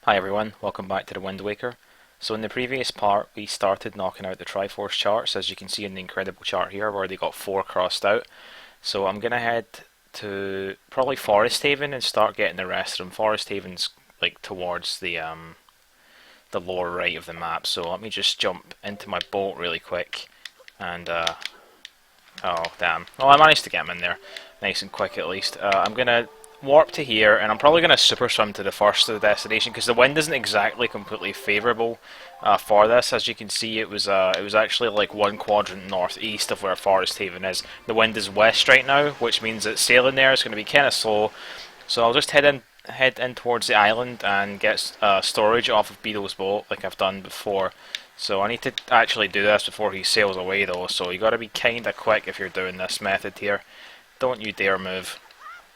Hi everyone, welcome back to the Wind Waker. So in the previous part we started knocking out the Triforce charts, as you can see in the incredible chart here where they got 4 crossed out. So I'm going to head to probably Forest Haven and start getting the rest of them. Forest Haven's like towards the lower right of the map, so let me just jump into my boat really quick and oh damn. Well, I managed to get him in there nice and quick at least. I'm going to warp to here, and I'm probably going to super swim to the first of the destination because the wind isn't exactly completely favourable for this. As you can see, it was actually like one quadrant northeast of where Forest Haven is. The wind is west right now, which means that sailing there is going to be kind of slow. So I'll just head in towards the island and get storage off of Beetle's boat like I've done before. So I need to actually do this before he sails away though, so you gotta be kinda quick if you're doing this method here. Don't you dare move.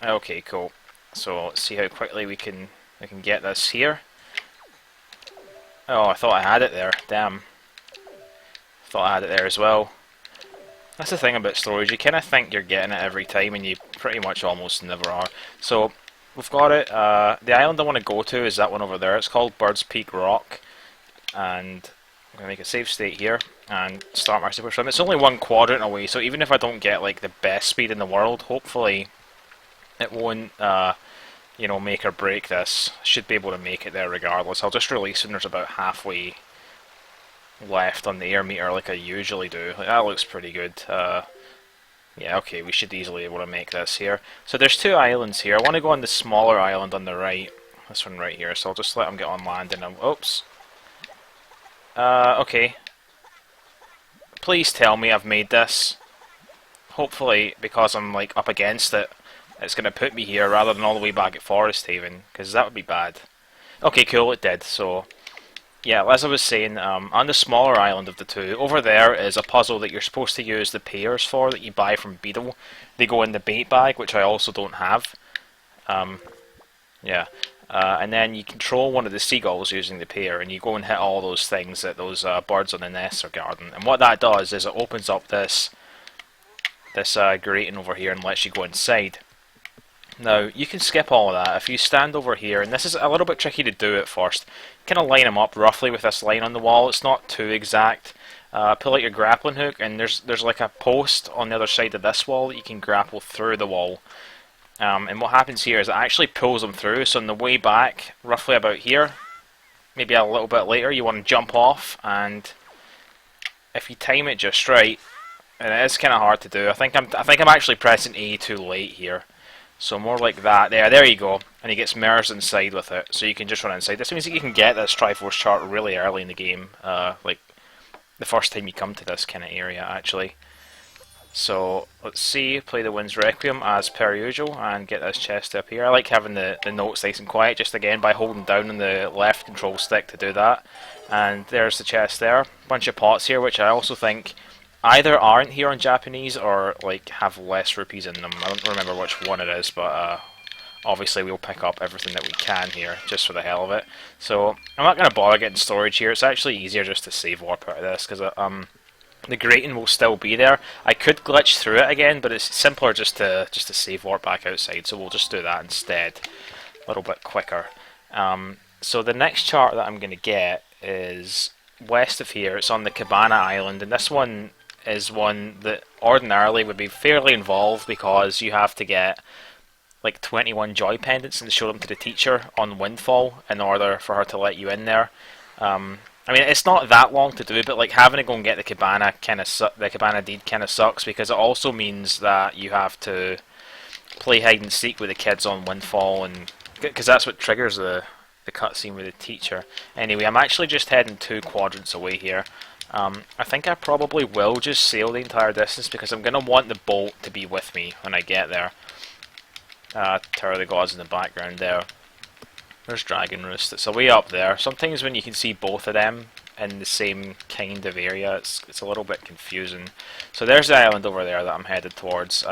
Okay, cool. So let's see how quickly we can get this here. Oh, I thought I had it there. Damn. Thought I had it there as well. That's the thing about storage, you kinda think you're getting it every time and you pretty much almost never are. So we've got it. The island I want to go to is that one over there. It's called Bird's Peak Rock. And I'm going to make a save state here and start my super swim. It's only one quadrant away, so even if I don't get like the best speed in the world, hopefully it won't, you know, make or break this. Should be able to make it there regardless. I'll just release when there's about halfway left on the air meter like I usually do. Like, that looks pretty good. Yeah, okay, we should easily be able to make this here. So there's 2 islands here. I want to go on the smaller island on the right. This one right here. So I'll just let him get on land and oops. Okay. Please tell me I've made this. Hopefully, because I'm like up against it, it's going to put me here rather than all the way back at Forest Haven, because that would be bad. Okay, cool, it did. So, yeah, as I was saying, on the smaller island of the 2, over there is a puzzle that you're supposed to use the pairs for that you buy from Beetle. They go in the bait bag, which I also don't have. Yeah. And then you control one of the seagulls using the pair, and you go and hit all those things that those birds on the nests are guarding. And what that does is it opens up this grating over here and lets you go inside. Now, you can skip all of that. If you stand over here, and this is a little bit tricky to do at first, kind of line them up roughly with this line on the wall. It's not too exact. Pull out your grappling hook, and there's like a post on the other side of this wall that you can grapple through the wall. And what happens here is it actually pulls them through, so on the way back, roughly about here, maybe a little bit later, you want to jump off, and if you time it just right, and it is kind of hard to do, I think I'm actually pressing A too late here, so more like that. There you go, and he gets merged inside with it, so you can just run inside. This means that you can get this Triforce chart really early in the game, like the first time you come to this kind of area, actually. So let's see, play the Wind's Requiem as per usual and get this chest up here. I like having the notes nice and quiet, just again by holding down on the left control stick to do that. And there's the chest there. Bunch of pots here, which I also think either aren't here on Japanese or like have less rupees in them. I don't remember which one it is, but obviously we'll pick up everything that we can here just for the hell of it. So I'm not going to bother getting storage here. It's actually easier just to save warp out of this because the grating will still be there. I could glitch through it again, but it's simpler just to save warp back outside, so we'll just do that instead. A little bit quicker. So the next chart that I'm going to get is west of here. It's on the Cabana Island, and this one is one that ordinarily would be fairly involved because you have to get like 21 joy pendants and show them to the teacher on Windfall in order for her to let you in there. I mean, it's not that long to do, but like having to go and get the cabana the cabana deed kind of sucks because it also means that you have to play hide and seek with the kids on Windfall, and because that's what triggers the cutscene with the teacher. Anyway, I'm actually just heading 2 quadrants away here. I think I probably will just sail the entire distance because I'm gonna want the boat to be with me when I get there. Tower of the Gods in the background there. There's Dragon Roost. It's away up there. Sometimes when you can see both of them in the same kind of area, it's a little bit confusing. So there's the island over there that I'm headed towards.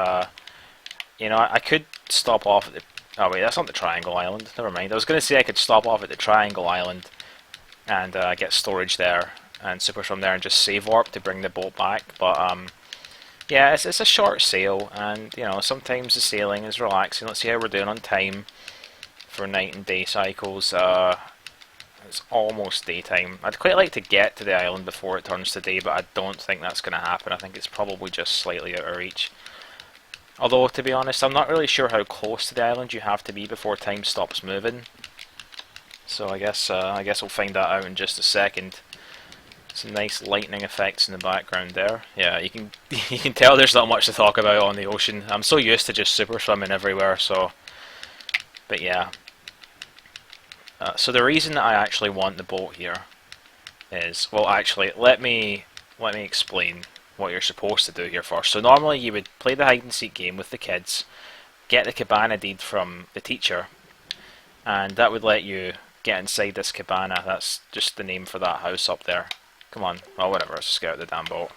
You know, I could stop off at the... Oh wait, that's not the Triangle Island. Never mind. I was going to say I could stop off at the Triangle Island and get storage there and super from there and just save warp to bring the boat back. But yeah, it's a short sail, and you know sometimes the sailing is relaxing. Let's see how we're doing on time for night and day cycles. It's almost daytime. I'd quite like to get to the island before it turns to day, but I don't think that's going to happen. I think it's probably just slightly out of reach. Although, to be honest, I'm not really sure how close to the island you have to be before time stops moving. So I guess we'll find that out in just a second. Some nice lightning effects in the background there. Yeah, you can you can tell there's not much to talk about on the ocean. I'm so used to just super swimming everywhere, so. But yeah. So the reason that I actually want the boat here is, well, actually, let me explain what you're supposed to do here first. So normally you would play the hide and seek game with the kids, get the cabana deed from the teacher, and that would let you get inside this cabana. That's just the name for that house up there. Come on. Oh, whatever. Let's just get out the damn boat.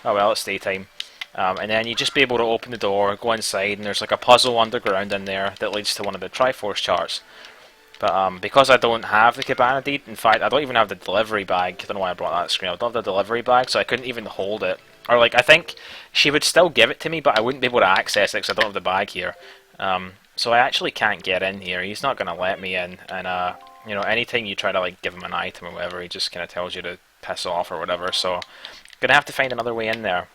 Oh well, it's daytime. And then you just be able to open the door, go inside, and there's like a puzzle underground in there that leads to one of the Triforce charts. But because I don't have the cabana deed, in fact, I don't even have the delivery bag. I don't know why I brought that screen. I don't have the delivery bag, so I couldn't even hold it. Or like, I think she would still give it to me, but I wouldn't be able to access it because I don't have the bag here. So I actually can't get in here. He's not going to let me in, and you know, anytime you try to like give him an item or whatever, he just kind of tells you to piss off or whatever. So I'm gonna have to find another way in there.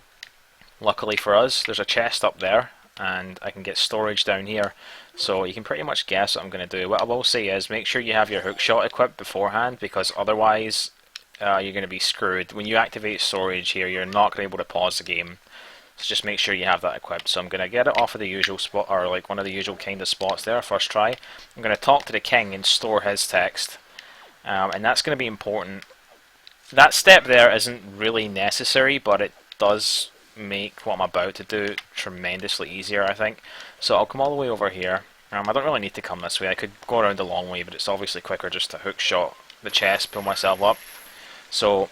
Luckily for us, there's a chest up there, and I can get storage down here. So you can pretty much guess what I'm going to do. What I will say is make sure you have your hookshot equipped beforehand, because otherwise you're going to be screwed. When you activate storage here, you're not going to be able to pause the game. So just make sure you have that equipped. So I'm going to get it off of the usual spot, or like one of the usual kind of spots there, first try. I'm going to talk to the king and store his text. And that's going to be important. That step there isn't really necessary, but it does make what I'm about to do tremendously easier, I think. So I'll come all the way over here. I don't really need to come this way. I could go around the long way, but it's obviously quicker just to hookshot the chest, pull myself up. So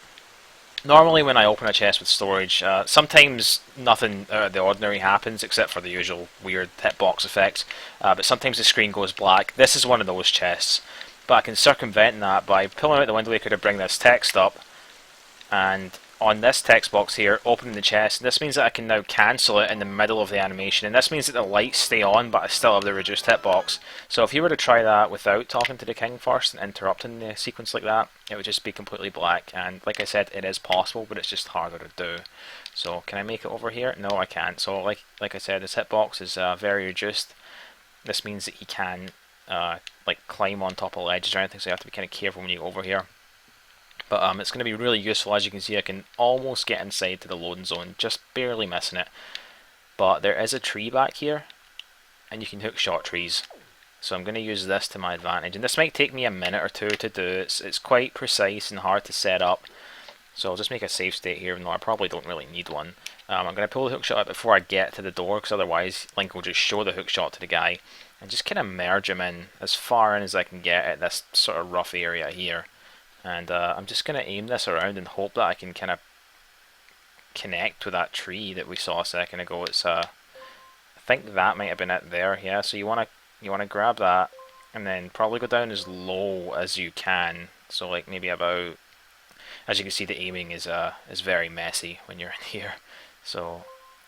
normally when I open a chest with storage, sometimes nothing out of the ordinary happens except for the usual weird hitbox effects, but sometimes the screen goes black. This is one of those chests, but I can circumvent that by pulling out the window waker to bring this text up, and on this text box here, opening the chest. This means that I can now cancel it in the middle of the animation, and this means that the lights stay on, but I still have the reduced hitbox. So if you were to try that without talking to the king first and interrupting the sequence like that, it would just be completely black. And like I said, it is possible, but it's just harder to do. So can I make it over here? No, I can't. So like I said, his hitbox is very reduced. This means that he can like climb on top of ledges or anything, so you have to be kind of careful when you go over here. But it's going to be really useful. As you can see, I can almost get inside to the loading zone, just barely missing it. But there is a tree back here, and you can hook shot trees. So I'm going to use this to my advantage. And this might take me a minute or two to do. It's quite precise and hard to set up. So I'll just make a save state here, even though I probably don't really need one. I'm going to pull the hook shot out before I get to the door, because otherwise Link will just show the hook shot to the guy. And just kind of merge him in as far in as I can get at this sort of rough area here. And I'm just going to aim this around and hope that I can kind of connect with that tree that we saw a second ago. It's I think that might have been it there. Yeah, so you want to grab that and then probably go down as low as you can. So like maybe about, as you can see, the aiming is very messy when you're in here. So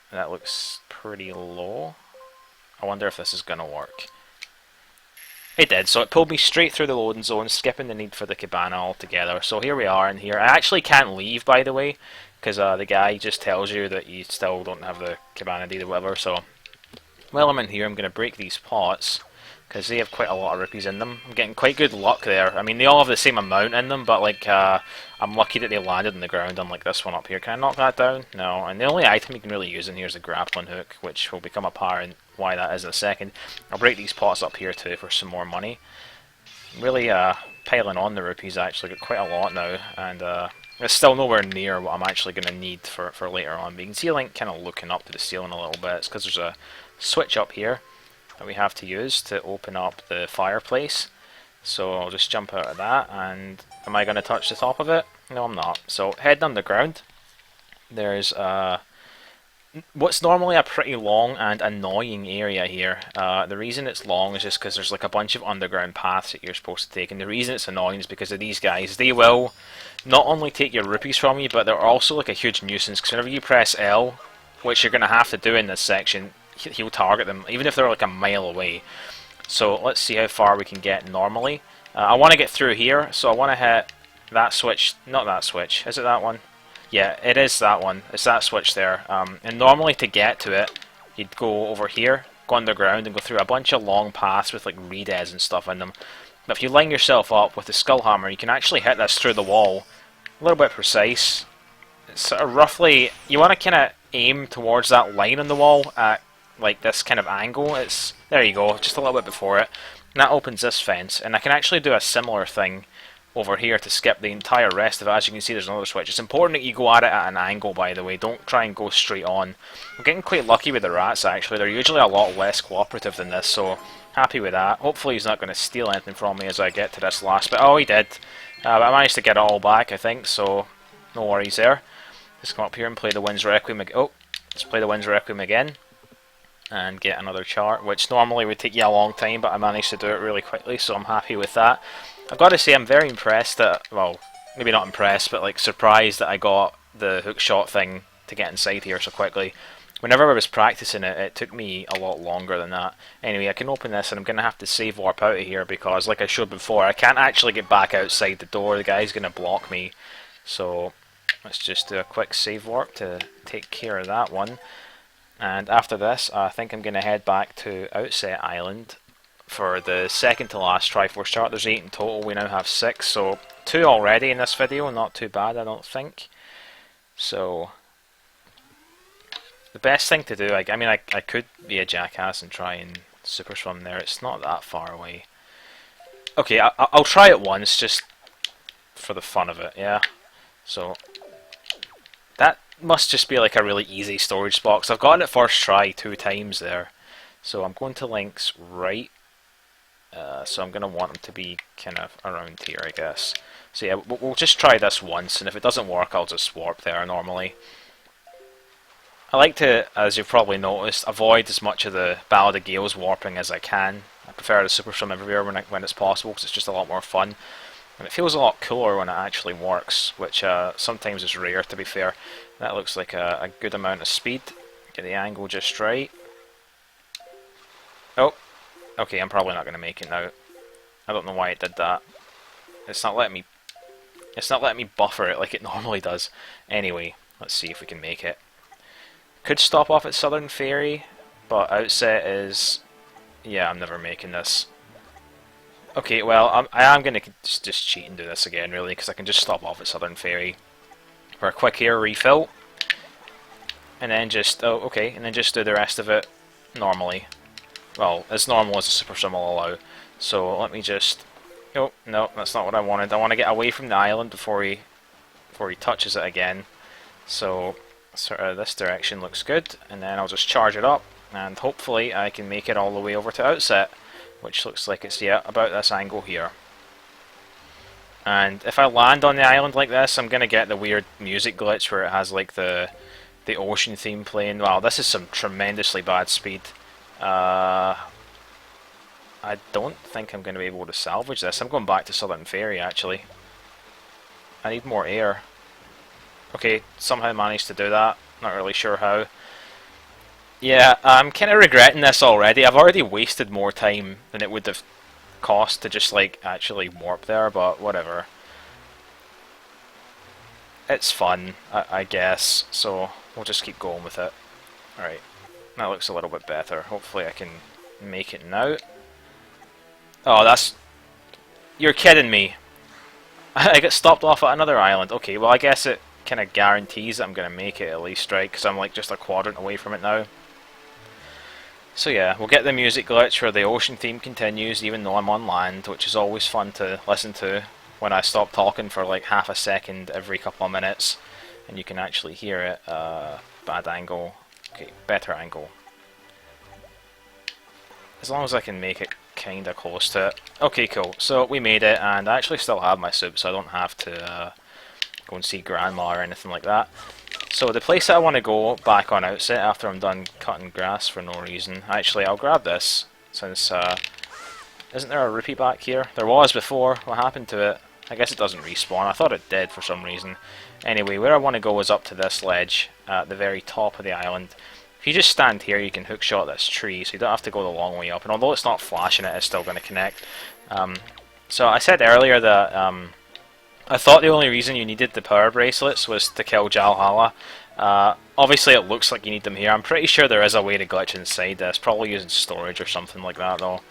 that looks pretty low. I wonder if this is going to work. It did, so it pulled me straight through the loading zone, skipping the need for the cabana altogether. So here we are in here. I actually can't leave, by the way, because the guy just tells you that you still don't have the cabana deed or whatever. So while I'm in here, I'm going to break these pots, because they have quite a lot of rupees in them. I'm getting quite good luck there. I mean, they all have the same amount in them, but like I'm lucky that they landed on the ground, unlike this one up here. Can I knock that down? No. And the only item you can really use in here is the grappling hook, which will become apparent why that is in a second. I'll break these pots up here too for some more money. Really piling on the rupees, actually. Got quite a lot now, and it's still nowhere near what I'm actually going to need for later on. But you can see Link kind of looking up to the ceiling a little bit. It's because there's a switch up here that we have to use to open up the fireplace. So I'll just jump out of that, and am I going to touch the top of it? No, I'm not. So heading underground, there's what's normally a pretty long and annoying area here. The reason it's long is just because there's like a bunch of underground paths that you're supposed to take, and the reason it's annoying is because of these guys. They will not only take your rupees from you, but they're also like a huge nuisance, because whenever you press L, which you're going to have to do in this section, he'll target them, even if they're like a mile away. So let's see how far we can get normally. I want to get through here, so I want to hit that switch. Not that switch. Is it that one? Yeah, it is that one. It's that switch there. And normally to get to it, you'd go over here, go underground, and go through a bunch of long paths with like redes and stuff in them. But if you line yourself up with the skull hammer, you can actually hit this through the wall. A little bit precise. It's sort of roughly, you want to kind of aim towards that line on the wall at like this kind of angle. It's there you go, just a little bit before it. And that opens this fence, and I can actually do a similar thing over here to skip the entire rest of it. As you can see, there's another switch. It's important that you go at it at an angle, by the way. Don't try and go straight on. I'm getting quite lucky with the rats, actually. They're usually a lot less cooperative than this, so happy with that. Hopefully he's not going to steal anything from me as I get to this last bit. Oh, he did. But I managed to get it all back, I think, so no worries there. Let's come up here and play the Wind's Requiem. Oh, let's play the Wind's Requiem again. And get another chart, which normally would take you a long time, but I managed to do it really quickly, so I'm happy with that. I've got to say I'm very impressed that, well, maybe not impressed, but like surprised that I got the hook shot thing to get inside here so quickly. Whenever I was practicing it, it took me a lot longer than that. Anyway, I can open this and I'm going to have to save warp out of here because, like I showed before, I can't actually get back outside the door. The guy's going to block me. So let's just do a quick save warp to take care of that one. And after this, I think I'm going to head back to Outset Island for the second to last Triforce chart. There's 8 in total, we now have 6, so 2 already in this video, not too bad I don't think. So, the best thing to do, I mean I could be a jackass and try and super swim there, it's not that far away. Okay, I'll try it once, just for the fun of it, yeah. So, that must just be like a really easy storage spot, because I've gotten it first try 2 times there. So I'm going to Link's right. So I'm going to want them to be kind of around here, I guess. So yeah, we'll just try this once, and if it doesn't work, I'll just warp there normally. I like to, as you've probably noticed, avoid as much of the Ballad of Gale's warping as I can. I prefer to super swim everywhere when it's possible, because it's just a lot more fun. And it feels a lot cooler when it actually works, which sometimes is rare, to be fair. That looks like a good amount of speed. Get the angle just right. Oh. Okay, I'm probably not going to make it now. I don't know why it did that. It's not letting me buffer it like it normally does. Anyway, let's see if we can make it. Could stop off at Southern Ferry, but Outset is... yeah, I'm never making this. Okay, well, I am going to just cheat and do this again, really, because I can just stop off at Southern Ferry for a quick air refill. And then just... oh, okay, and then just do the rest of it normally. Well, as normal as the super swim will allow. So let me just... oh, no, that's not what I wanted. I want to get away from the island before he touches it again. So sort of this direction looks good, and then I'll just charge it up, and hopefully I can make it all the way over to Outset, which looks like it's, yeah, about this angle here. And if I land on the island like this, I'm going to get the weird music glitch where it has like the ocean theme playing. Wow, this is some tremendously bad speed. I don't think I'm going to be able to salvage this. I'm going back to Southern Ferry, actually. I need more air. Okay, somehow managed to do that. Not really sure how. Yeah, I'm kind of regretting this already. I've already wasted more time than it would have cost to just, like, actually warp there, but whatever. It's fun, I guess, so we'll just keep going with it. Alright. That looks a little bit better. Hopefully I can make it now. Oh, that's... you're kidding me. I get stopped off at another island. Okay, well I guess it kind of guarantees that I'm going to make it at least, right? Because I'm like just a quadrant away from it now. So yeah, we'll get the music glitch where the ocean theme continues even though I'm on land, which is always fun to listen to when I stop talking for like half a second every couple of minutes. And you can actually hear it. Bad angle. Okay, better angle. As long as I can make it kinda close to it. Okay, cool. So we made it, and I actually still have my soup, so I don't have to go and see Grandma or anything like that. So the place that I want to go back on Outset after I'm done cutting grass for no reason. Actually, I'll grab this, since isn't there a rupee back here? There was before. What happened to it? I guess it doesn't respawn. I thought it did for some reason. Anyway, where I want to go is up to this ledge at the very top of the island. If you just stand here, you can hookshot this tree, so you don't have to go the long way up. And although it's not flashing it, it's still going to connect. So I said earlier that I thought the only reason you needed the power bracelets was to kill Jalhalla. Obviously it looks like you need them here. I'm pretty sure there is a way to glitch inside this, probably using storage or something like that though.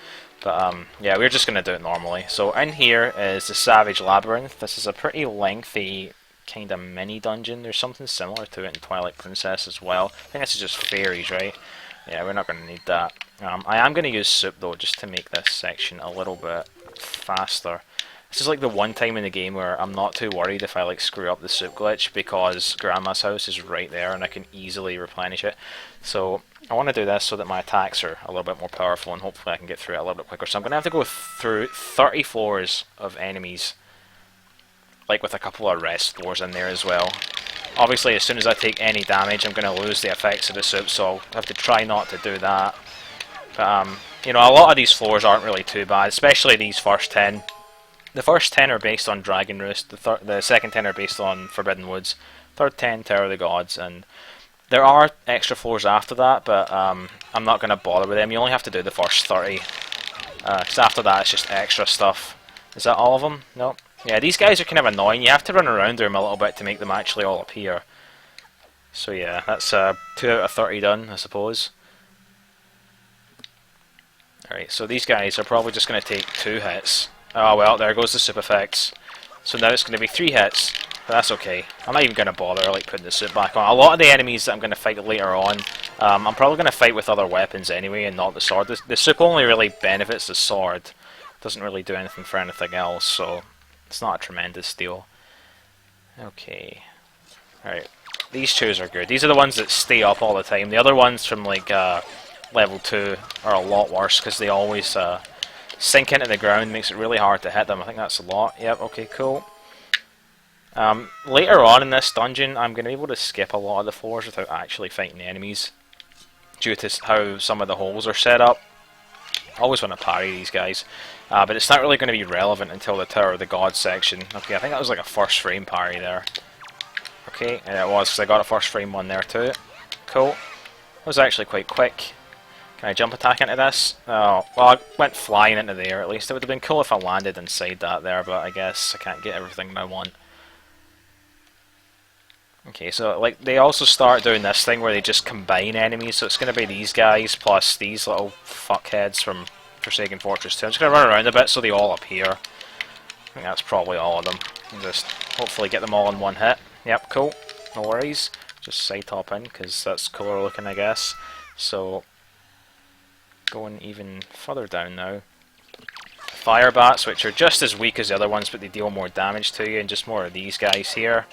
But yeah, we're just going to do it normally. So in here is the Savage Labyrinth. This is a pretty lengthy kind of mini dungeon. There's something similar to it in Twilight Princess as well. I think this is just fairies, right? Yeah, we're not going to need that. I am going to use soup though, just to make this section a little bit faster. This is like the one time in the game where I'm not too worried if I like screw up the soup glitch, because Grandma's house is right there and I can easily replenish it. So I want to do this so that my attacks are a little bit more powerful and hopefully I can get through it a little bit quicker. So I'm going to have to go through 30 floors of enemies, like with a couple of rest floors in there as well. Obviously as soon as I take any damage I'm going to lose the effects of the soup, so I'll have to try not to do that. But you know, a lot of these floors aren't really too bad, especially these first 10. The first 10 are based on Dragon Roost, the second 10 are based on Forbidden Woods, third 10 Tower of the Gods, and there are extra floors after that, but I'm not going to bother with them. You only have to do the first 30, because after that it's just extra stuff. Is that all of them? No. Yeah, these guys are kind of annoying. You have to run around them a little bit to make them actually all appear. So yeah, that's 2 out of 30 done, I suppose. Alright, so these guys are probably just going to take 2 hits. Oh well, there goes the soup effects. So now it's going to be 3 hits, but that's okay. I'm not even going to bother like putting the soup back on. A lot of the enemies that I'm going to fight later on, I'm probably going to fight with other weapons anyway and not the sword. The soup only really benefits the sword. It doesn't really do anything for anything else, so it's not a tremendous deal. Okay. Alright, these twos are good. These are the ones that stay up all the time. The other ones from like level 2 are a lot worse because they always sink into the ground, makes it really hard to hit them. I think that's a lot. Yep, okay, cool. Later on in this dungeon, I'm going to be able to skip a lot of the floors without actually fighting the enemies, due to how some of the holes are set up. I always want to parry these guys, but it's not really going to be relevant until the Tower of the Gods section. Okay, I think that was like a first frame parry there. Okay, and it was, because I got a first frame one there too. Cool. That was actually quite quick. Can I jump attack into this? Oh, well, I went flying into the air at least. It would have been cool if I landed inside that there, but I guess I can't get everything I want. Okay, so like they also start doing this thing where they just combine enemies, so it's going to be these guys plus these little fuckheads from Forsaken Fortress 2. I'm just going to run around a bit so they all appear. I think that's probably all of them. And just hopefully get them all in one hit. Yep, cool. No worries. Just side top in, because that's cooler looking, I guess. So going even further down now. Fire bats, which are just as weak as the other ones, but they deal more damage to you, and just more of these guys here.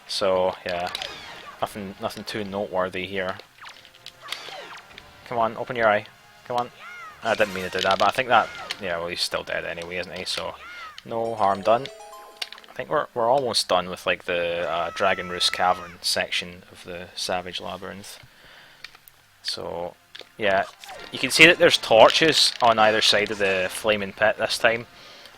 So yeah, nothing too noteworthy here. Come on, open your eye. Come on. I didn't mean to do that, but I think that, yeah, well, he's still dead anyway, isn't he? So no harm done. I think we're almost done with like the Dragon Roost Cavern section of the Savage Labyrinth. So yeah, you can see that there's torches on either side of the flaming pit this time.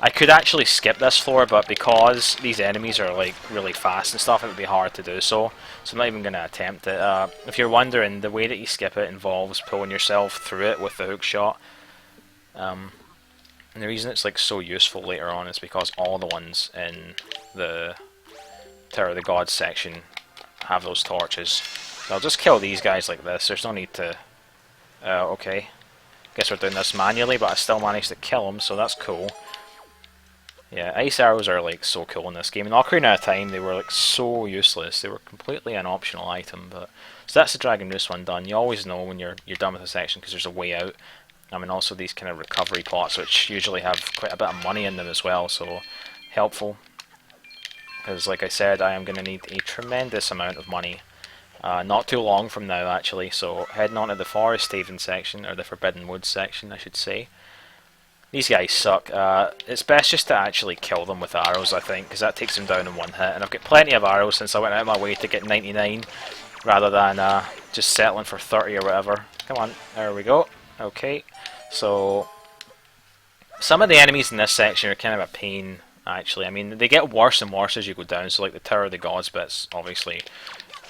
I could actually skip this floor, but because these enemies are like really fast and stuff, it would be hard to do so. So I'm not even going to attempt it. If you're wondering, the way that you skip it involves pulling yourself through it with the hook shot. And the reason it's like so useful later on is because all the ones in the Tower of the Gods section have those torches. So I'll just kill these guys like this. There's no need to. Okay. Guess we're doing this manually, but I still managed to kill them, so that's cool. Yeah, ice arrows are like so cool in this game. In Ocarina of Time, they were like so useless. They were completely an optional item. But so that's the Dragon Roost one done. You always know when you're done with a section because there's a way out. I mean, also these kind of recovery pots, which usually have quite a bit of money in them as well, so helpful. Because, like I said, I am going to need a tremendous amount of money. Not too long from now, actually. So heading on to the Forest Haven section, or the Forbidden Woods section, I should say. These guys suck. It's best just to actually kill them with arrows, I think, because that takes them down in one hit. And I've got plenty of arrows since I went out of my way to get 99, rather than just settling for 30 or whatever. Come on, there we go. Okay, so some of the enemies in this section are kind of a pain, actually. I mean, they get worse and worse as you go down. So like the Tower of the Gods bits, obviously,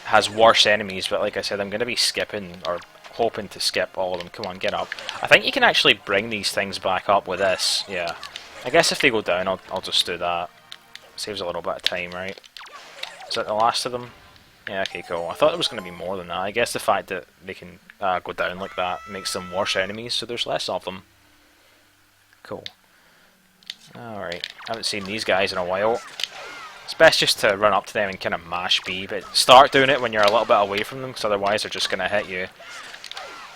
has worse enemies. But like I said, I'm going to be skipping, or hoping to skip all of them. Come on, get up. I think you can actually bring these things back up with this. Yeah. I guess if they go down, I'll just do that. Saves a little bit of time, right? Is that the last of them? Yeah, okay, cool. I thought there was going to be more than that. I guess the fact that they can go down like that makes them worse enemies, so there's less of them. Cool. Alright, haven't seen these guys in a while. It's best just to run up to them and kind of mash B, but start doing it when you're a little bit away from them, because otherwise they're just going to hit you.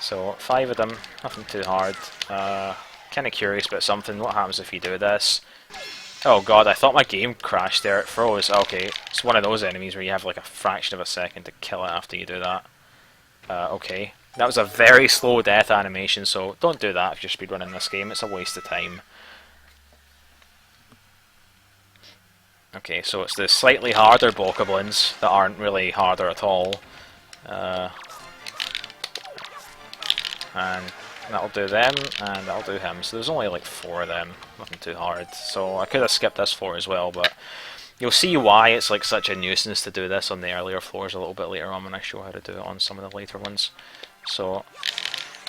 So, 5 of them, nothing too hard. Kind of curious about something. What happens if you do this? Oh god, I thought my game crashed there, it froze. Okay, it's one of those enemies where you have like a fraction of a second to kill it after you do that. Okay. That was a very slow death animation, so don't do that if you're speedrunning this game, it's a waste of time. Okay, so it's the slightly harder bokoblins that aren't really harder at all. And that'll do them, and that'll do him. So there's only like 4 of them, nothing too hard. So I could have skipped this floor as well, but you'll see why it's like such a nuisance to do this on the earlier floors a little bit later on when I show how to do it on some of the later ones. So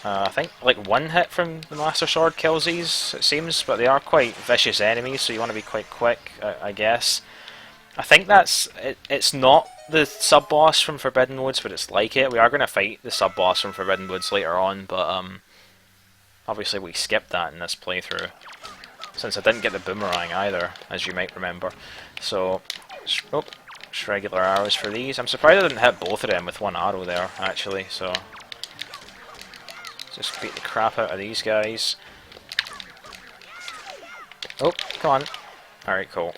I think like 1 hit from the Master Sword kills these, it seems, but they are quite vicious enemies, so you want to be quite quick, I guess. I think that's it's not the sub-boss from Forbidden Woods, but it's like it. We are going to fight the sub-boss from Forbidden Woods later on, but obviously we skipped that in this playthrough, since I didn't get the boomerang either, as you might remember. So, just regular arrows for these. I'm surprised I didn't hit both of them with 1 arrow there, actually, so just beat the crap out of these guys. Oh, come on. Alright, cool.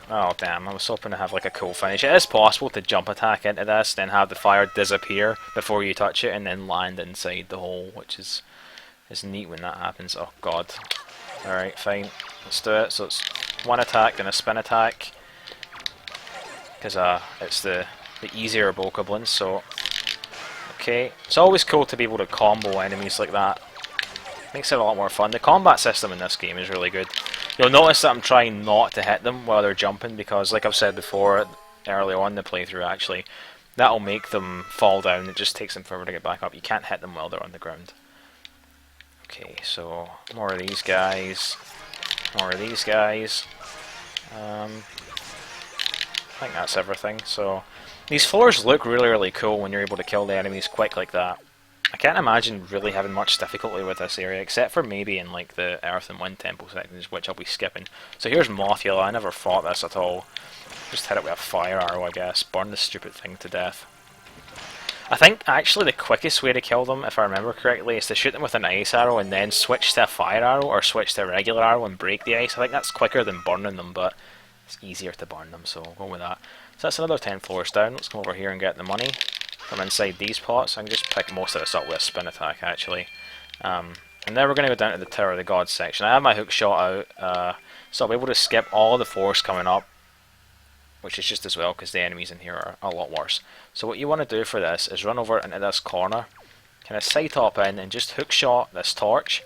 Oh damn, I was hoping to have like a cool finish. It is possible to jump attack into this, then have the fire disappear before you touch it, and then land inside the hole, which is neat when that happens. Oh god. Alright, fine. Let's do it. So it's 1 attack, then a spin attack. Because it's the easier bokoblins, so... Okay. It's always cool to be able to combo enemies like that. Makes it a lot more fun. The combat system in this game is really good. You'll notice that I'm trying not to hit them while they're jumping, because like I've said before, earlier on in the playthrough actually, that'll make them fall down. It just takes them forever to get back up. You can't hit them while they're on the ground. Okay, so more of these guys. More of these guys. I think that's everything. So these floors look really, really cool when you're able to kill the enemies quick like that. I can't imagine really having much difficulty with this area, except for maybe in like the Earth and Wind Temple sections, which I'll be skipping. So here's Mothula. I never fought this at all. Just hit it with a fire arrow, I guess. Burn the stupid thing to death. I think actually the quickest way to kill them, if I remember correctly, is to shoot them with an ice arrow and then switch to a fire arrow, or switch to a regular arrow and break the ice. I think that's quicker than burning them, but it's easier to burn them, so we'll go with that. So that's another 10 floors down. Let's come over here and get the money from inside these pots. I can just pick most of this up with a spin attack, actually. And then we're going to go down to the Tower of the Gods section. I have my hook shot out, so I'll be able to skip all the floors coming up, which is just as well, because the enemies in here are a lot worse. So what you want to do for this is run over into this corner, kind of side hop in, and just hook shot this torch.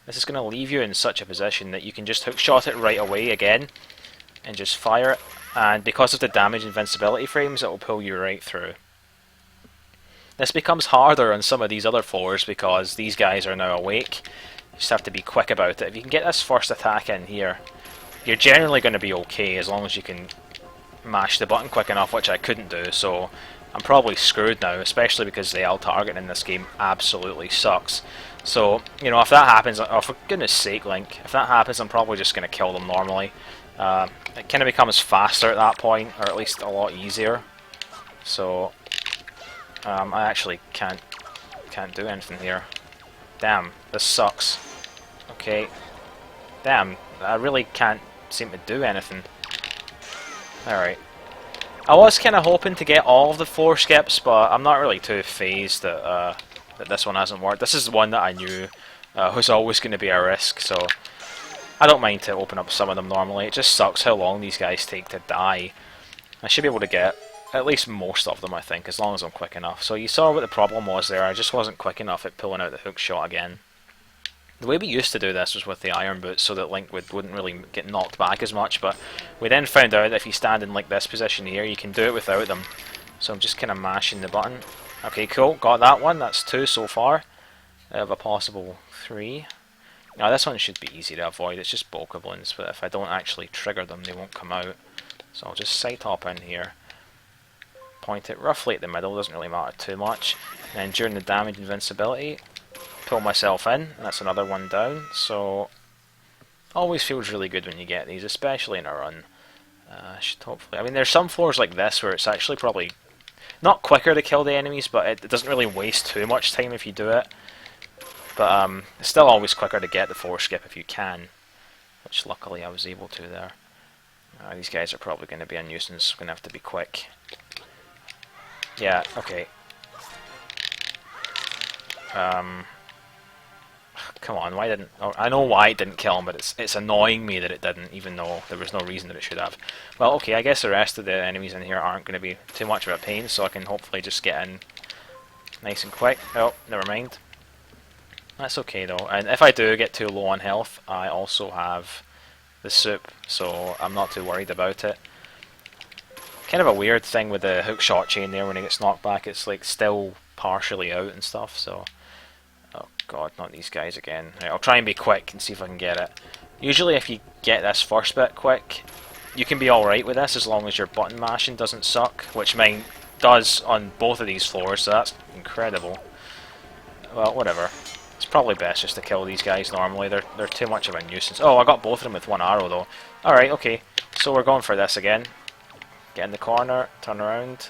This is going to leave you in such a position that you can just hook shot it right away again, and just fire it. And because of the damage invincibility frames, it will pull you right through. This becomes harder on some of these other floors because these guys are now awake. You just have to be quick about it. If you can get this first attack in here, you're generally going to be okay as long as you can mash the button quick enough, which I couldn't do, so I'm probably screwed now, especially because the L targeting in this game absolutely sucks. So, you know, if that happens, oh for goodness sake, Link, if that happens I'm probably just going to kill them normally. It kind of becomes faster at that point, or at least a lot easier. So... I actually can't do anything here. Damn, this sucks. Okay. Damn, I really can't seem to do anything. Alright. I was kind of hoping to get all of the floor skips, but I'm not really too phased that, that this one hasn't worked. This is the one that I knew was always going to be a risk, so I don't mind to open up some of them normally. It just sucks how long these guys take to die. I should be able to get at least most of them, I think, as long as I'm quick enough. So you saw what the problem was there. I just wasn't quick enough at pulling out the hook shot again. The way we used to do this was with the iron boots, so that Link wouldn't really get knocked back as much, but we then found out that if you stand in like this position here, you can do it without them. So I'm just kind of mashing the button. Okay, cool, got that one. That's 2 so far. I have a possible 3. Now this one should be easy to avoid, it's just bokoblins, but if I don't actually trigger them they won't come out. So I'll just side hop in here, point it roughly at the middle, doesn't really matter too much, and then during the damage invincibility, pull myself in, and that's another one down, so always feels really good when you get these, especially in a run. Should hopefully, I mean there's some floors like this where it's actually probably not quicker to kill the enemies, but it doesn't really waste too much time if you do it. But it's still always quicker to get the floor skip if you can, which luckily I was able to there. These guys are probably going to be a nuisance, I'm going to have to be quick. Yeah, okay. Come on, why didn't... Oh, I know why it didn't kill him, but it's annoying me that it didn't, even though there was no reason that it should have. Well, okay, I guess the rest of the enemies in here aren't going to be too much of a pain, so I can hopefully just get in nice and quick. Oh, never mind. That's okay though, and if I do get too low on health, I also have the soup, so I'm not too worried about it. Kind of a weird thing with the hook shot chain there, when it gets knocked back, it's like still partially out and stuff, so... Oh god, not these guys again. Right, I'll try and be quick and see if I can get it. Usually if you get this first bit quick, you can be alright with this as long as your button mashing doesn't suck, which mine does on both of these floors, so that's incredible. Well, whatever. It's probably best just to kill these guys normally, they're too much of a nuisance. Oh, I got both of them with one arrow though. Alright, okay, so we're going for this again. Get in the corner, turn around.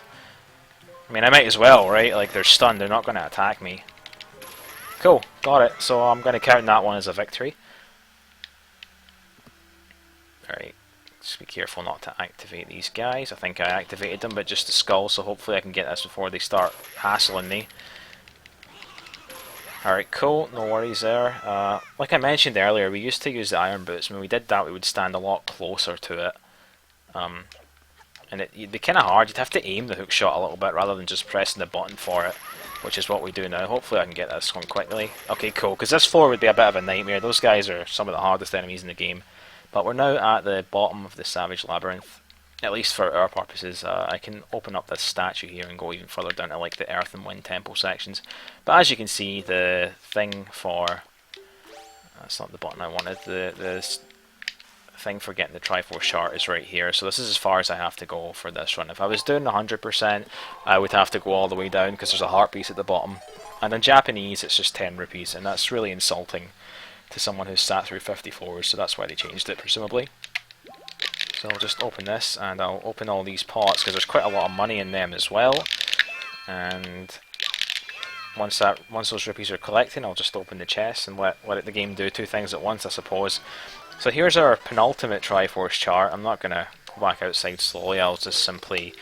I mean, I might as well, right? Like, they're stunned, they're not going to attack me. Cool, got it, so I'm going to count that one as a victory. Alright, just be careful not to activate these guys. I think I activated them, but just the skull, so hopefully I can get this before they start hassling me. Alright, cool, no worries there. Like I mentioned earlier, we used to use the iron boots. When we did that, we would stand a lot closer to it. And it'd be kind of hard. You'd have to aim the hook shot a little bit rather than just pressing the button for it, which is what we do now. Hopefully I can get this one quickly. Okay, cool, because this floor would be a bit of a nightmare. Those guys are some of the hardest enemies in the game. But we're now at the bottom of the Savage Labyrinth. At least for our purposes, I can open up this statue here and go even further down to like the Earth and Wind Temple sections. But as you can see, the thing for... That's not the button I wanted. The thing for getting the Triforce Shard is right here. So this is as far as I have to go for this run. If I was doing 100%, I would have to go all the way down because there's a heart piece at the bottom. And in Japanese, it's just 10 rupees, and that's really insulting to someone who's sat through 50 floors, so that's why they changed it, presumably. So I'll just open this, and I'll open all these pots, because there's quite a lot of money in them as well. And once those rupees are collected, I'll just open the chest and let the game do two things at once, I suppose. So here's our penultimate Triforce chart. I'm not going to go back outside slowly, I'll just simply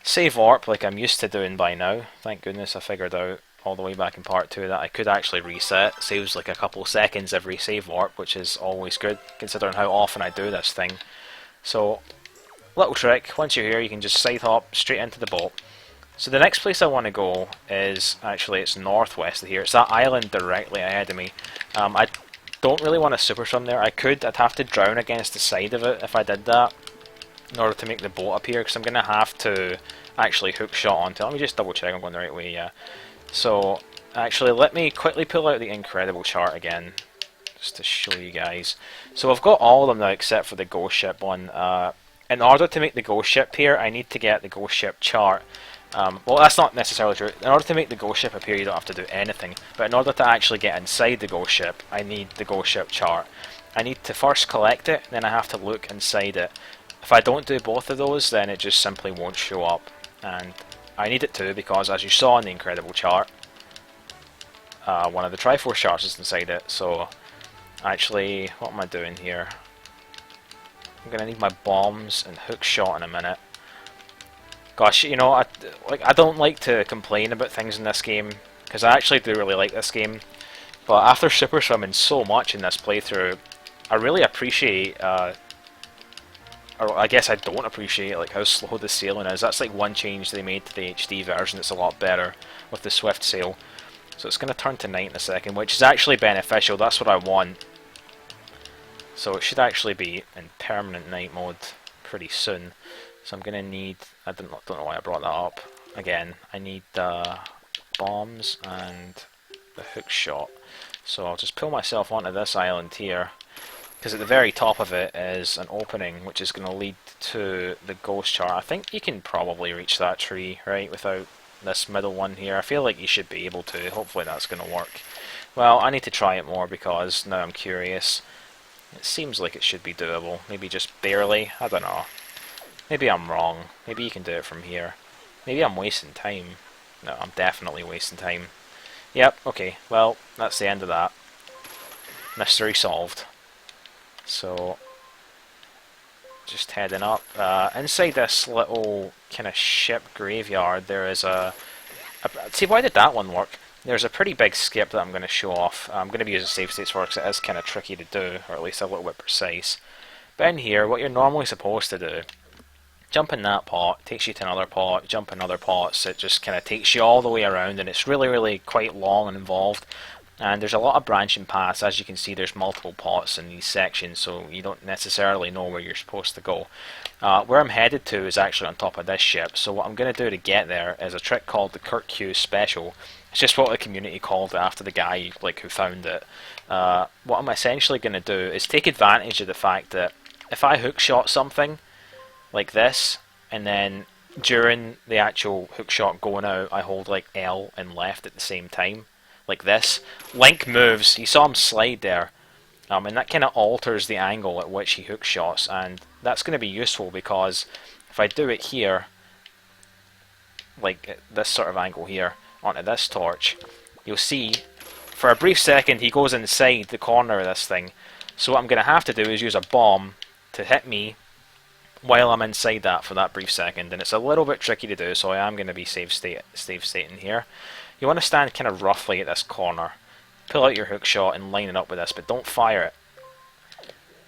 save warp like I'm used to doing by now. Thank goodness I figured out all the way back in part 2 that I could actually reset. Saves like a couple seconds every save warp, which is always good, considering how often I do this thing. So, little trick, once you're here you can just side hop straight into the boat. So the next place I want to go is, actually it's northwest of here, it's that island directly ahead of me. I don't really want to super swim there. I'd have to drown against the side of it if I did that, in order to make the boat appear, because I'm going to have to actually hook shot onto it. Let me just double check I'm going the right way, yeah. So, actually let me quickly pull out the incredible chart again, just to show you guys. So I've got all of them now except for the ghost ship one. In order to make the ghost ship here, I need to get the ghost ship chart. Well, that's not necessarily true. In order to make the ghost ship appear, you don't have to do anything. But in order to actually get inside the ghost ship, I need the ghost ship chart. I need to first collect it, then I have to look inside it. If I don't do both of those, then it just simply won't show up. And I need it too, because as you saw in the incredible chart, one of the Triforce shards is inside it. So, actually, what am I doing here? I'm going to need my bombs and hook shot in a minute. Gosh, you know, I don't like to complain about things in this game, because I actually do really like this game. But after super swimming so much in this playthrough, I really appreciate, or I guess I don't appreciate, like how slow the sailing is. That's like one change they made to the HD version that's a lot better with the swift sail. So it's going to turn to night in a second, which is actually beneficial. That's what I want. So it should actually be in permanent night mode pretty soon. So I'm going to need, I don't know why I brought that up. Again, I need bombs and the hook shot. So I'll just pull myself onto this island here, because at the very top of it is an opening which is going to lead to the ghost chart. I think you can probably reach that tree, right, without this middle one here. I feel like you should be able to. Hopefully that's going to work. Well, I need to try it more because now I'm curious. It seems like it should be doable. Maybe just barely. I don't know. Maybe I'm wrong. Maybe you can do it from here. Maybe I'm wasting time. No, I'm definitely wasting time. Yep, okay. Well, that's the end of that. Mystery solved. So, just heading up. Inside this little kind of ship graveyard, there is see, why did that one work? There's a pretty big skip that I'm going to show off. I'm going to be using save states for it because it is kind of tricky to do, or at least a little bit precise. But in here, what you're normally supposed to do, jump in that pot, takes you to another pot, jump in other pots, it just kind of takes you all the way around, and it's really, really quite long and involved. And there's a lot of branching paths. As you can see, there's multiple pots in these sections, so you don't necessarily know where you're supposed to go. Where I'm headed to is actually on top of this ship, so what I'm going to do to get there is a trick called the Kurt Hughes Special. It's just what the community called it after the guy who found it. What I'm essentially going to do is take advantage of the fact that if I hookshot something like this, and then during the actual hookshot going out, I hold like L and left at the same time, like this, Link moves. You saw him slide there, and that kind of alters the angle at which he hookshots, and that's going to be useful because if I do it here, like at this sort of angle here, onto this torch, you'll see for a brief second he goes inside the corner of this thing. So what I'm going to have to do is use a bomb to hit me while I'm inside that for that brief second, and it's a little bit tricky to do, so I am going to be save stating here. You want to stand kind of roughly at this corner, pull out your hook shot and line it up with this, but don't fire it.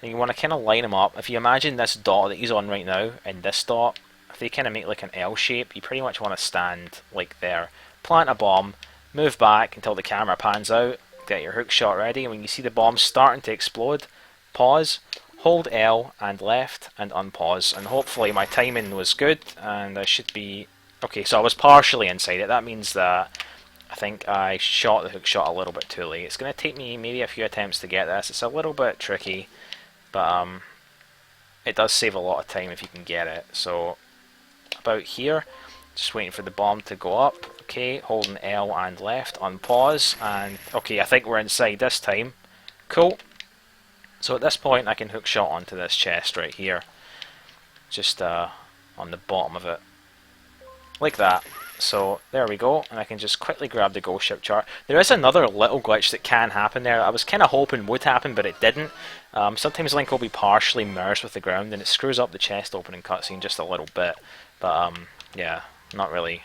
And you want to kind of line him up. If you imagine this dot that he's on right now and this dot, if they kind of make like an L shape, you pretty much want to stand like there. Plant a bomb, move back until the camera pans out, get your hook shot ready, and when you see the bomb starting to explode, pause, hold L and left and unpause, and hopefully my timing was good and I should be okay. So I was partially inside it. That means that I think I shot the hook shot a little bit too late. It's going to take me maybe a few attempts to get this. It's a little bit tricky, but it does save a lot of time if you can get it. So about here, just waiting for the bomb to go up. Okay, holding L and left, unpause, and okay, I think we're inside this time. Cool. So at this point I can hook shot onto this chest right here, just on the bottom of it, like that. So there we go, and I can just quickly grab the ghost ship chart. There is another little glitch that can happen there. I was kind of hoping would happen, but it didn't. Sometimes Link will be partially merged with the ground, and it screws up the chest opening cutscene just a little bit. But yeah, not really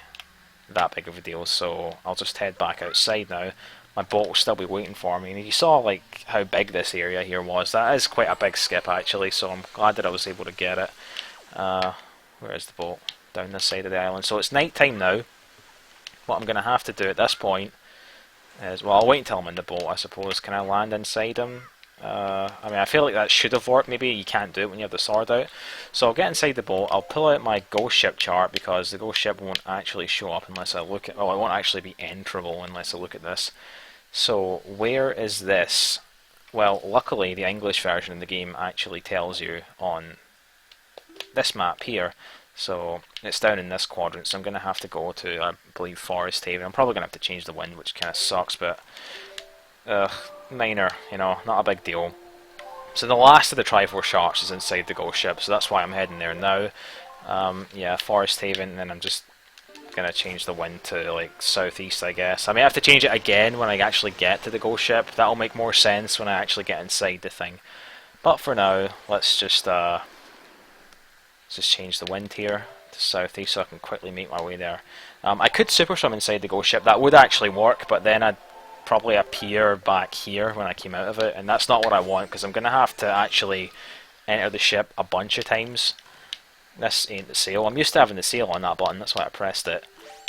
that big of a deal. So I'll just head back outside now. My boat will still be waiting for me, and if you saw like how big this area here was, that is quite a big skip actually, so I'm glad that I was able to get it. Where is the boat? Down this side of the island. So it's night time now. What I'm going to have to do at this point is, well, I'll wait until I'm in the boat, I suppose. Can I land inside him? I mean, I feel like that should have worked. Maybe you can't do it when you have the sword out. So I'll get inside the boat, I'll pull out my ghost ship chart, because the ghost ship won't actually show up unless I look at, oh, it won't actually be enterable unless I look at this. So where is this? Well, luckily the English version of the game actually tells you on this map here. So it's down in this quadrant, so I'm going to have to go to, I believe, Forest Haven. I'm probably going to have to change the wind, which kind of sucks, but minor, you know, not a big deal. So the last of the Triforce Sharks is inside the ghost ship, so that's why I'm heading there now. Yeah, Forest Haven, and then I'm just going to change the wind to like southeast, I guess. I may have to change it again when I actually get to the ghost ship. That'll make more sense when I actually get inside the thing. But for now, let's just change the wind here to southeast so I can quickly make my way there. I could super swim inside the ghost ship. That would actually work, but then I'd probably appear back here when I came out of it, and that's not what I want, because I'm going to have to actually enter the ship a bunch of times. This ain't the sail. I'm used to having the sail on that button, that's why I pressed it.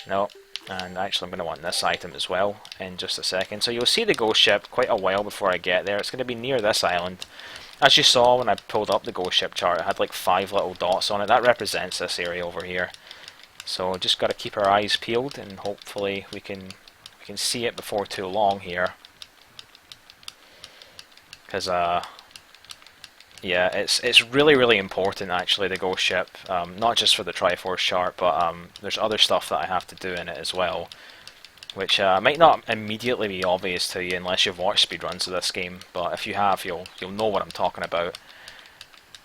No, and actually I'm going to want this item as well in just a second. So you'll see the ghost ship quite a while before I get there. It's going to be near this island. As you saw when I pulled up the ghost ship chart, it had like 5 little dots on it. That represents this area over here. So just got to keep our eyes peeled, and hopefully we can see it before too long here. because yeah, it's really important actually, the ghost ship, not just for the Triforce chart, but there's other stuff that I have to do in it as well, which might not immediately be obvious to you unless you've watched speedruns of this game, but if you have, you'll know what I'm talking about.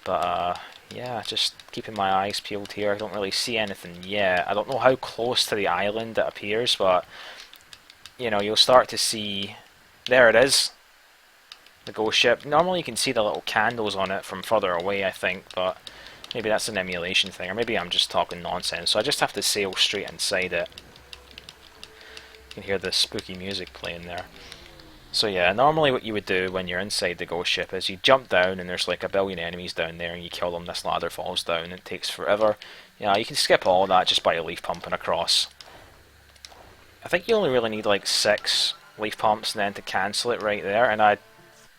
But yeah, just keeping my eyes peeled here. I don't really see anything yet. I don't know how close to the island it appears, but you know, you'll start to see. There it is, the ghost ship. Normally you can see the little candles on it from further away, I think, but maybe that's an emulation thing, or maybe I'm just talking nonsense. So I just have to sail straight inside it. You can hear the spooky music playing there. So yeah, normally what you would do when you're inside the ghost ship is you jump down and there's like a billion enemies down there and you kill them, this ladder falls down, it takes forever. Yeah, you can skip all that just by leaf pumping across. I think you only really need like 6 leaf pumps and then to cancel it right there, and I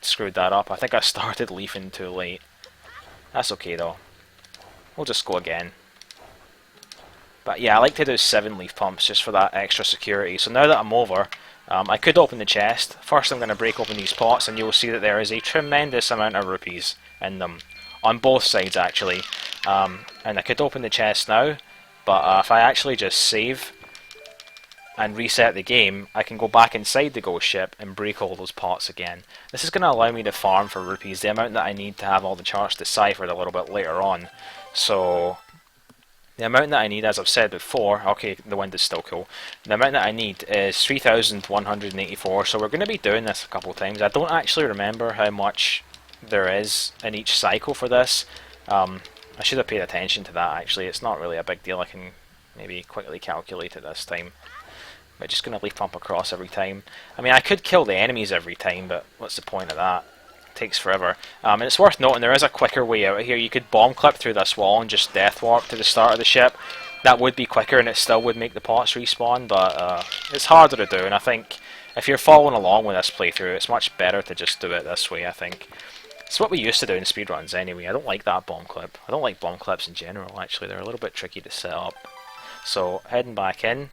screwed that up. I think I started leafing too late. That's okay though. We'll just go again. But yeah, I like to do 7 leaf pumps just for that extra security. So now that I'm over, I could open the chest. First I'm going to break open these pots and you'll see that there is a tremendous amount of rupees in them. On both sides actually. And I could open the chest now, but if I actually just save and reset the game, I can go back inside the ghost ship and break all those pots again. This is going to allow me to farm for rupees, the amount that I need to have all the charts deciphered a little bit later on. So the amount that I need, as I've said before, okay, the wind is still cool. The amount that I need is 3,184, so we're going to be doing this a couple of times. I don't actually remember how much there is in each cycle for this. I should have paid attention to that actually. It's not really a big deal. I can maybe quickly calculate it this time. But just going to leaf pump across every time. I mean, I could kill the enemies every time, but what's the point of that? Takes forever. And it's worth noting there is a quicker way out of here. You could bomb clip through this wall and just death warp to the start of the ship. That would be quicker and it still would make the pots respawn, but it's harder to do, and I think if you're following along with this playthrough, it's much better to just do it this way, I think. It's what we used to do in speedruns anyway. I don't like that bomb clip. I don't like bomb clips in general actually, they're a little bit tricky to set up. So heading back in.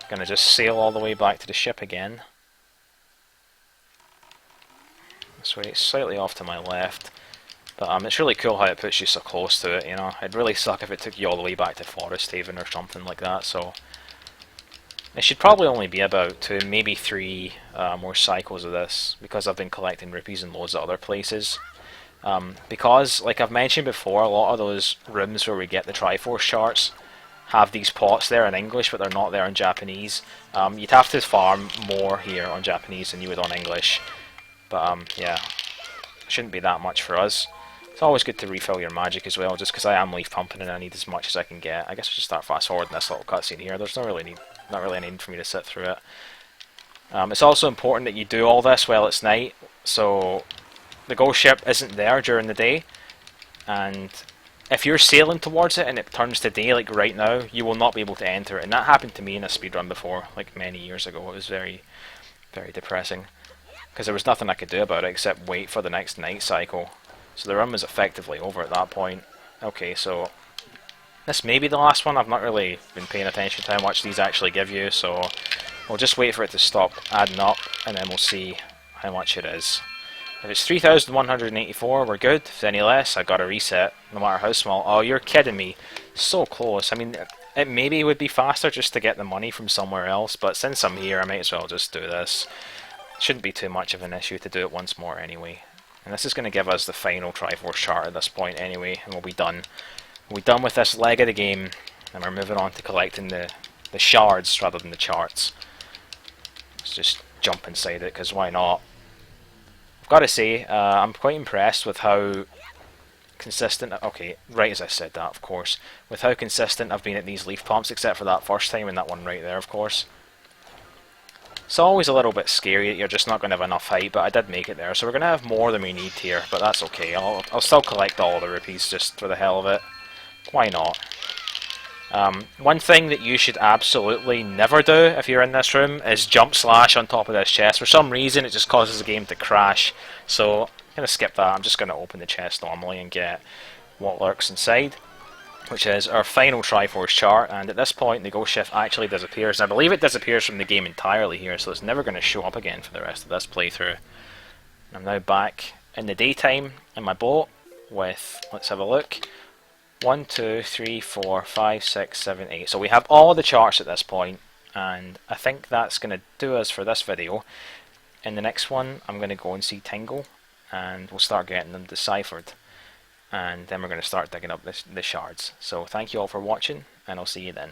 Gonna just sail all the way back to the ship again. This way, it's slightly off to my left, but it's really cool how it puts you so close to it, you know. It'd really suck if it took you all the way back to Forest Haven or something like that, so it should probably only be about 2, maybe 3 more cycles of this, because I've been collecting rupees in loads of other places. Because, like I've mentioned before, a lot of those rooms where we get the Triforce charts have these pots there in English, but they're not there in Japanese. You'd have to farm more here on Japanese than you would on English. But yeah, shouldn't be that much for us. It's always good to refill your magic as well, just because I am leaf pumping and I need as much as I can get. I guess we should start fast forwarding this little cutscene here. There's not really any need for me to sit through it. It's also important that you do all this while it's night, so the ghost ship isn't there during the day, and if you're sailing towards it and it turns to day, like right now, you will not be able to enter it. And that happened to me in a speedrun before, like many years ago. It was very, very depressing, because there was nothing I could do about it except wait for the next night cycle. So the run was effectively over at that point. Okay, so this may be the last one. I've not really been paying attention to how much these actually give you, so we'll just wait for it to stop adding up, and then we'll see how much it is. If it's 3,184, we're good. If it's any less, I gotta reset, no matter how small. Oh, you're kidding me. So close. I mean, it maybe would be faster just to get the money from somewhere else, but since I'm here, I might as well just do this. Shouldn't be too much of an issue to do it once more anyway. And this is going to give us the final Triforce chart at this point anyway, and we'll be done. We'll be done with this leg of the game, and we're moving on to collecting the shards rather than the charts. Let's just jump inside it, because why not? I've got to say, I'm quite impressed with how consistent, okay, right as I said that, of course, with how consistent I've been at these leaf pumps, except for that first time and that one right there, of course. It's always a little bit scary that you're just not going to have enough height, but I did make it there, so we're going to have more than we need here, but that's okay. I'll still collect all the rupees just for the hell of it. Why not? One thing that you should absolutely never do if you're in this room is jump slash on top of this chest. For some reason it just causes the game to crash, so I'm going to skip that. I'm just going to open the chest normally and get what lurks inside, which is our final Triforce chart, and at this point the ghost ship actually disappears. And I believe it disappears from the game entirely here, so it's never going to show up again for the rest of this playthrough. I'm now back in the daytime in my boat with, let's have a look, 1, 2, 3, 4, 5, 6, 7, 8. So we have all the charts at this point, and I think that's going to do us for this video. In the next one, I'm going to go and see Tingle, and we'll start getting them deciphered. And then we're going to start digging up the shards. So thank you all for watching, and I'll see you then.